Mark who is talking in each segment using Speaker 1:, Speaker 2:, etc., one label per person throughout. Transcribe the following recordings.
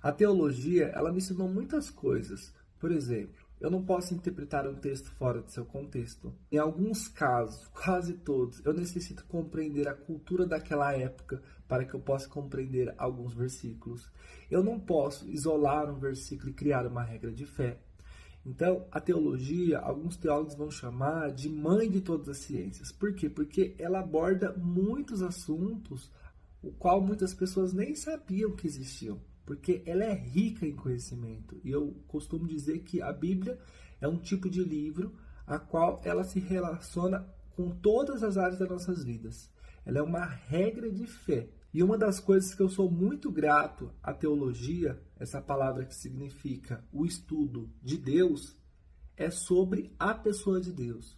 Speaker 1: A teologia, ela me ensinou muitas coisas. Por exemplo, eu não posso interpretar um texto fora de seu contexto. Em alguns casos, quase todos, eu necessito compreender a cultura daquela época para que eu possa compreender alguns versículos. Eu não posso isolar um versículo e criar uma regra de fé. Então, a teologia, alguns teólogos vão chamar de mãe de todas as ciências. Por quê? Porque ela aborda muitos assuntos, o qual muitas pessoas nem sabiam que existiam, porque ela é rica em conhecimento. E eu costumo dizer que a Bíblia é um tipo de livro a qual ela se relaciona com todas as áreas das nossas vidas. Ela é uma regra de fé. E uma das coisas que eu sou muito grato à teologia, essa palavra que significa o estudo de Deus, é sobre a pessoa de Deus.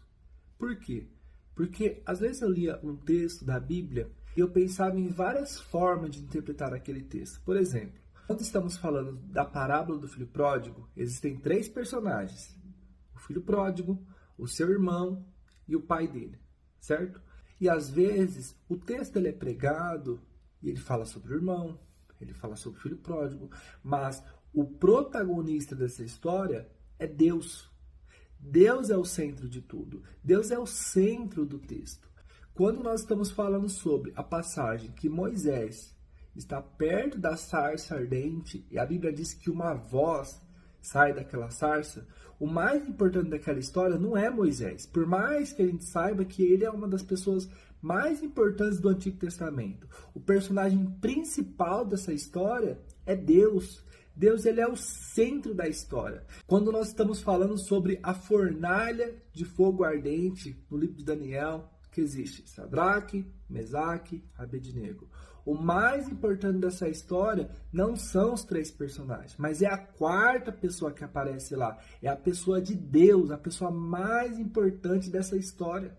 Speaker 1: Por quê? Porque às vezes eu lia um texto da Bíblia e eu pensava em várias formas de interpretar aquele texto. Por exemplo, quando estamos falando da parábola do filho pródigo, existem três personagens: o filho pródigo, o seu irmão e o pai dele, certo? E às vezes o texto ele é pregado e ele fala sobre o irmão, ele fala sobre o filho pródigo, mas o protagonista dessa história é Deus. Deus é o centro de tudo. Deus é o centro do texto. Quando nós estamos falando sobre a passagem que Moisés está perto da sarça ardente e a Bíblia diz que uma voz sai daquela sarça, o mais importante daquela história não é Moisés. Por mais que a gente saiba que ele é uma das pessoas mais importantes do Antigo Testamento, o personagem principal dessa história é Deus. Deus, ele é o centro da história. Quando nós estamos falando sobre a fornalha de fogo ardente no livro de Daniel, que existe Sadraque, Mesaque, Abednego. O mais importante dessa história não são os três personagens, mas é a quarta pessoa que aparece lá. É a pessoa de Deus, a pessoa mais importante dessa história.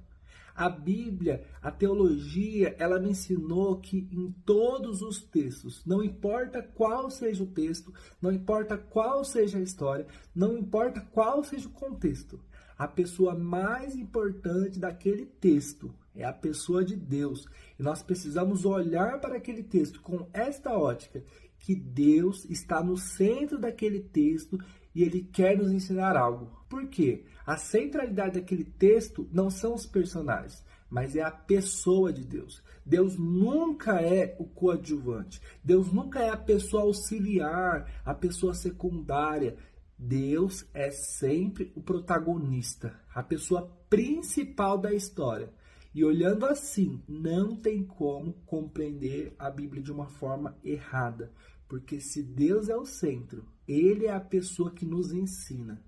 Speaker 1: A Bíblia, a teologia, ela me ensinou que em todos os textos, não importa qual seja o texto, não importa qual seja a história, não importa qual seja o contexto, a pessoa mais importante daquele texto é a pessoa de Deus. E nós precisamos olhar para aquele texto com esta ótica, que Deus está no centro daquele texto e Ele quer nos ensinar algo. Por quê? A centralidade daquele texto não são os personagens, mas é a pessoa de Deus. Deus nunca é o coadjuvante. Deus nunca é a pessoa auxiliar, a pessoa secundária. Deus é sempre o protagonista, a pessoa principal da história. E olhando assim, não tem como compreender a Bíblia de uma forma errada. Porque se Deus é o centro, Ele é a pessoa que nos ensina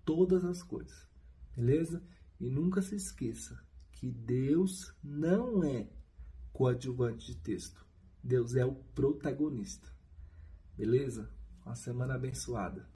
Speaker 1: todas as coisas. Beleza? E nunca se esqueça que Deus não é coadjuvante de texto. Deus é o protagonista. Beleza? Uma semana abençoada.